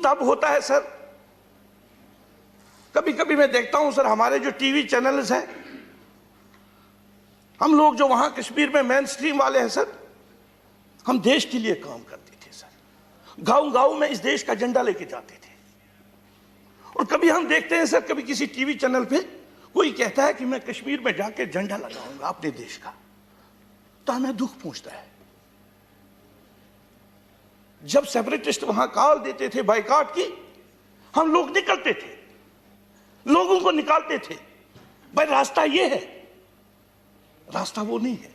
तब होता है सर, कभी कभी मैं देखता हूं सर, हमारे जो टीवी चैनल्स हैं, हम लोग जो वहां कश्मीर में मेन स्ट्रीम वाले हैं सर, हम देश के लिए काम करते थे सर, गांव गांव में इस देश का झंडा लेके जाते थे। और कभी हम देखते हैं सर, कभी किसी टीवी चैनल पे कोई कहता है कि मैं कश्मीर में जाके झंडा लगाऊंगा अपने देश का, तो हमें दुख पहुंचता है। जब सेपरेटिस्ट वहां कॉल देते थे बाइकआउट की, हम लोग निकलते थे, लोगों को निकालते थे, भाई रास्ता ये है, रास्ता वो नहीं है।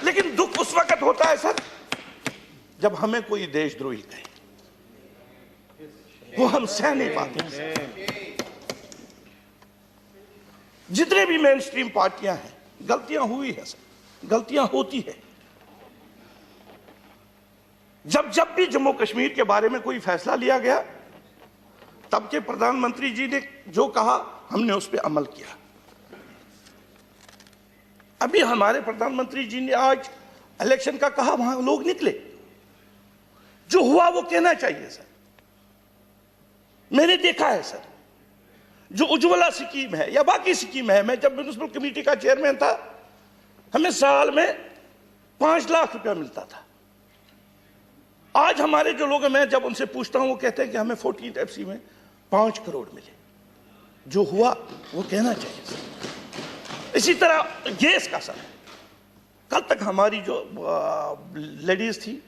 लेकिन दुख उस वक्त होता है सर, जब हमें कोई देशद्रोही कहे, वो हम सह नहीं पाते। जितने भी मेन स्ट्रीम पार्टियां हैं, गलतियां हुई है सर, गलतियां होती है। जब जब भी जम्मू कश्मीर के बारे में कोई फैसला लिया गया, तब के प्रधानमंत्री जी ने जो कहा, हमने उस पर अमल किया। अभी हमारे प्रधानमंत्री जी ने आज इलेक्शन का कहा, वहां लोग निकले, जो हुआ वो कहना चाहिए सर। मैंने देखा है सर, जो उज्ज्वला स्कीम है या बाकी स्कीम है, मैं जब म्युनिसिपल कमेटी का चेयरमैन था, हमें साल में 5 लाख रुपया मिलता था। आज हमारे जो लोग हैं, मैं जब उनसे पूछता हूं, वो कहते हैं कि हमें 14th FC में 5 करोड़ मिले। जो हुआ वो कहना चाहिए सर। इसी तरह गैस का सर, कल तक हमारी जो लेडीज थी,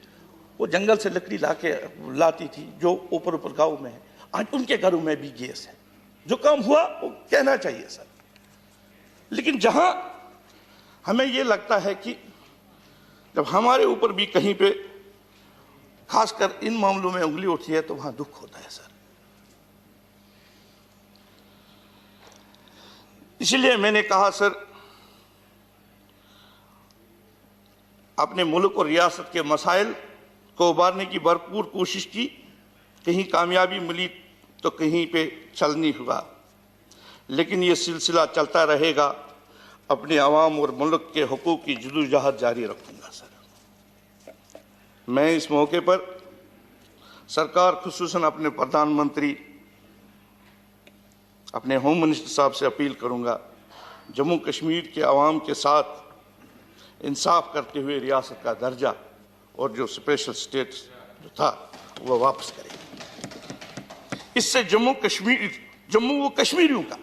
वो जंगल से लकड़ी लाती थी, जो ऊपर ऊपर गांव में है, आज उनके घरों में भी गैस है। जो काम हुआ वो कहना चाहिए सर। लेकिन जहां हमें ये लगता है कि जब हमारे ऊपर भी कहीं पे खासकर इन मामलों में उंगली उठी है, तो वहां दुख होता है सर। इसलिए मैंने कहा सर, अपने मुल्क और रियासत के मसाइल को उबारने की भरपूर कोशिश की। कहीं कामयाबी मिली तो कहीं पे छल नहीं हुआ, लेकिन ये सिलसिला चलता रहेगा। अपने आवाम और मुल्क के हुकूक की जदोजहद जारी रखूंगा सर। मैं इस मौके पर सरकार, खुसूसन अपने प्रधानमंत्री, अपने होम मिनिस्टर साहब से अपील करूंगा, जम्मू कश्मीर के आवाम के साथ इंसाफ करते हुए रियासत का दर्जा और जो स्पेशल स्टेटस जो था वो वापस करें। इससे जम्मू व कश्मीरियों का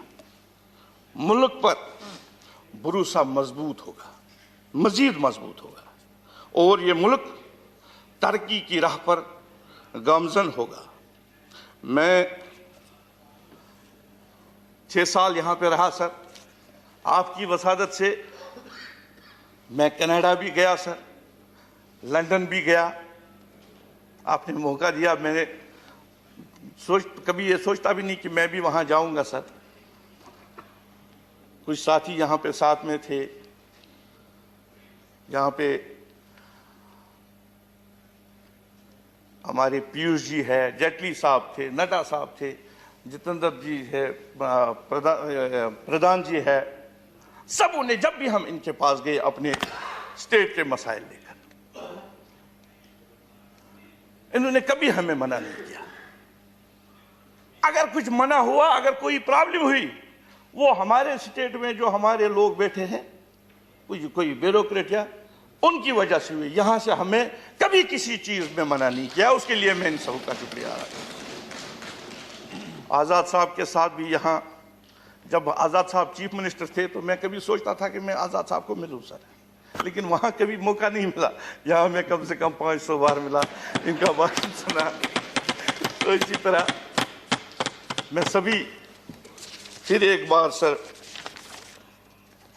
मुल्क पर भरोसा मजबूत होगा, मजीद मजबूत होगा, और ये मुल्क तरक्की की राह पर गामजन होगा। मैं 6 साल यहाँ पे रहा सर। आपकी वसादत से मैं कनाडा भी गया सर, लंदन भी गया। आपने मौका दिया, मैंने कभी ये सोचता भी नहीं कि मैं भी वहाँ जाऊँगा सर। कुछ साथी यहाँ पे साथ में थे, यहाँ पे हमारे पीयूष जी है, जेटली साहब थे, नड्डा साहब थे, जितेंद्र जी है, प्रधान जी है। सब उन्हें, जब भी हम इनके पास गए अपने स्टेट के मसाइल लेकर, इन्होंने कभी हमें मना नहीं किया। अगर कुछ मना हुआ, अगर कोई प्रॉब्लम हुई, वो हमारे स्टेट में जो हमारे लोग बैठे हैं, कोई ब्यूरोक्रेट या उनकी वजह से हुई। यहां से हमें कभी किसी चीज में मना नहीं किया। उसके लिए मैं इन सबका शुक्रिया अदा करता हूं। आज़ाद साहब के साथ भी यहाँ, जब आज़ाद साहब चीफ मिनिस्टर थे, तो मैं कभी सोचता था कि मैं आज़ाद साहब को मिलूं सर, लेकिन वहां कभी मौका नहीं मिला। यहाँ मैं कम से कम 500 बार मिला, इनका बात सुना। तो इसी तरह मैं सभी फिर एक बार सर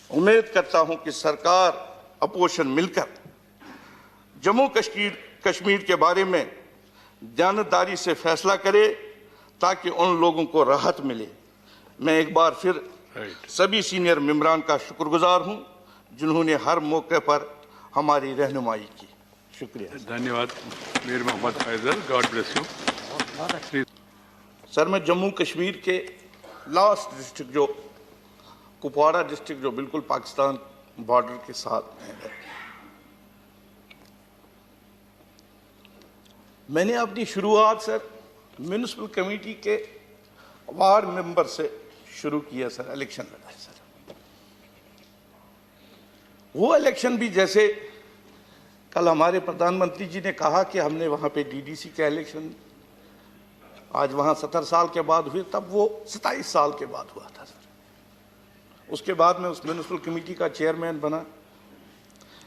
उम्मीद करता हूं कि सरकार अपोजिशन मिलकर जम्मू कश्मीर के बारे में जानदारी से फैसला करे, ताकि उन लोगों को राहत मिले। मैं एक बार फिर सभी सीनियर मेंबरान का शुक्रगुजार हूं, जिन्होंने हर मौके पर हमारी रहनुमाई की। शुक्रिया। धन्यवाद Mir Mohammad Faisal, God bless you. Sir, मैं जम्मू कश्मीर के लास्ट डिस्ट्रिक्ट, जो कुपवाड़ा डिस्ट्रिक्ट, जो बिल्कुल पाकिस्तान बॉर्डर के साथ है, मैंने अपनी शुरुआत सर म्यूनिसिपल कमेटी के वार्ड मेंबर से शुरू किया सर, इलेक्शन लड़ा सर। वो इलेक्शन भी जैसे कल हमारे प्रधानमंत्री जी ने कहा कि हमने वहां पे डीडीसी का इलेक्शन आज वहां 70 साल के बाद हुए, तब वो 27 साल के बाद हुआ था सर। उसके बाद मैं उस म्यूनिसिपल कमेटी का चेयरमैन बना,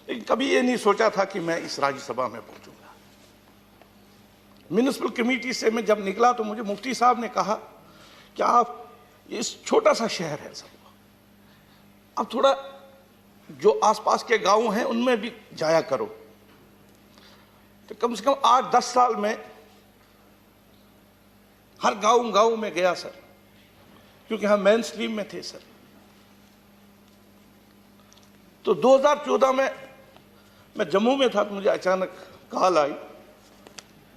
लेकिन कभी ये नहीं सोचा था कि मैं इस राज्यसभा में पहुंचूंगा। म्यूनिसिपल कमेटी से मैं जब निकला तो मुझे मुफ्ती साहब ने कहा कि आप इस छोटा सा शहर है सर, अब थोड़ा जो आसपास के गांव हैं उनमें भी जाया करो। तो कम से कम 8-10 साल में हर गांव में गया सर, क्योंकि हम मेन स्ट्रीम में थे सर। तो 2014 में मैं जम्मू में था तो मुझे अचानक कॉल आई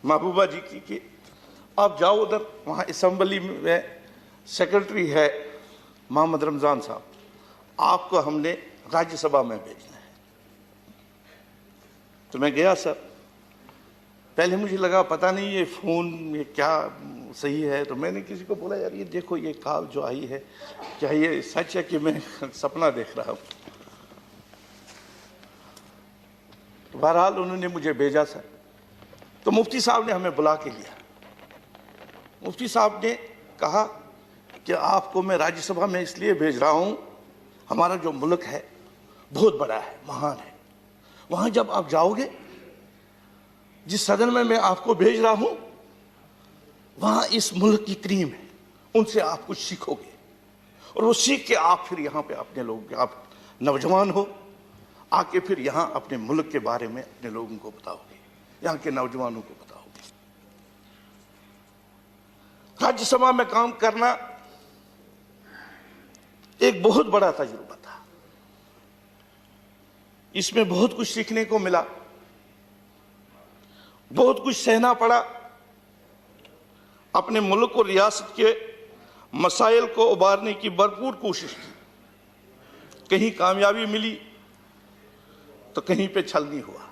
महबूबा जी की कि आप जाओ उधर, वहाँ असेंबली में सेक्रेटरी है मोहम्मद रमज़ान साहब, आपको हमने राज्यसभा में भेजना है। तो मैं गया सर। पहले मुझे लगा पता नहीं ये फ़ोन ये क्या सही है, तो मैंने किसी को बोला यार ये देखो ये कॉल जो आई है क्या ये सच है कि मैं सपना देख रहा हूँ। बहरहाल उन्होंने मुझे भेजा सर। तो मुफ्ती साहब ने हमें बुला के लिया। मुफ्ती साहब ने कहा कि आपको मैं राज्यसभा में इसलिए भेज रहा हूं, हमारा जो मुल्क है बहुत बड़ा है, महान है। वहां जब आप जाओगे, जिस सदन में मैं आपको भेज रहा हूं, वहां इस मुल्क की क्रीम है, उनसे आप कुछ सीखोगे और वो सीख के आप फिर यहां पे अपने लोग, आप नौजवान हो, आके फिर यहां अपने मुल्क के बारे में अपने लोगों को बताओगे, यहां के नौजवानों को बताओगे। राज्यसभा में काम करना एक बहुत बड़ा तजुर्बा था। इसमें बहुत कुछ सीखने को मिला, बहुत कुछ सहना पड़ा। अपने मुल्क और रियासत के मसाइल को उबारने की भरपूर कोशिश की। कहीं कामयाबी मिली तो कहीं पे छल नहीं हुआ।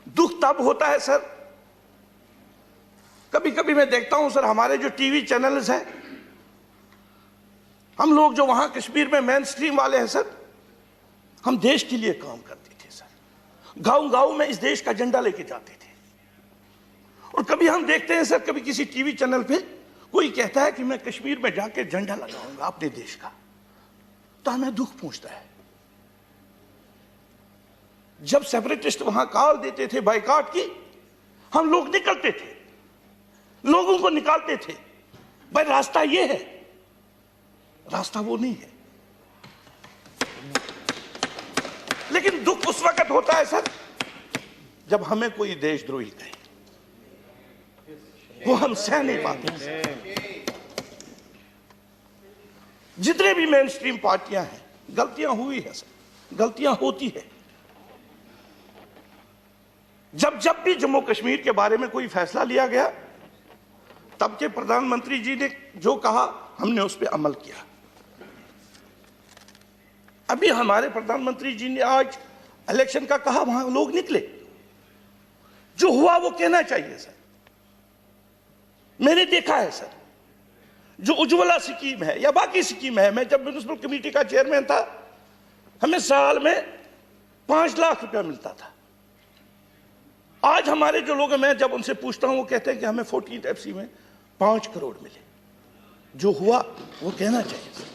दुख तब होता है सर, कभी कभी मैं देखता हूं सर हमारे जो टीवी चैनल्स हैं, हम लोग जो वहां कश्मीर में मेन स्ट्रीम वाले हैं सर, हम देश के लिए काम करते थे सर। गांव में इस देश का झंडा लेके जाते थे। और कभी हम देखते हैं सर, कभी किसी टीवी चैनल पे कोई कहता है कि मैं कश्मीर में जाके झंडा लगाऊंगा अपने देश का, तो हमें दुख पहुंचता है। जब सेपरेटिस्ट वहां कॉल देते थे बाइकआउट की, हम लोग निकलते थे, लोगों को निकालते थे, भाई रास्ता ये है, रास्ता वो नहीं है। लेकिन दुख उस वक्त होता है सर जब हमें कोई देशद्रोही कहे, वो हम सह नहीं पाते। जितने भी मेन स्ट्रीम पार्टियां हैं, गलतियां हुई है सर, गलतियां होती है। जब भी जम्मू कश्मीर के बारे में कोई फैसला लिया गया, तब के प्रधानमंत्री जी ने जो कहा हमने उस पर अमल किया। अभी हमारे प्रधानमंत्री जी ने आज इलेक्शन का कहा, वहां लोग निकले, जो हुआ वो कहना चाहिए सर। मैंने देखा है सर, जो उज्ज्वला स्कीम है या बाकी स्कीम है, मैं जब म्यूनिसिपल कमेटी का चेयरमैन था, हमें साल में 5 लाख रुपया मिलता था। आज हमारे जो लोग हैं, मैं जब उनसे पूछता हूं, वो कहते हैं कि हमें 14th FC में 5 करोड़ मिले। जो हुआ वो कहना चाहिए सर।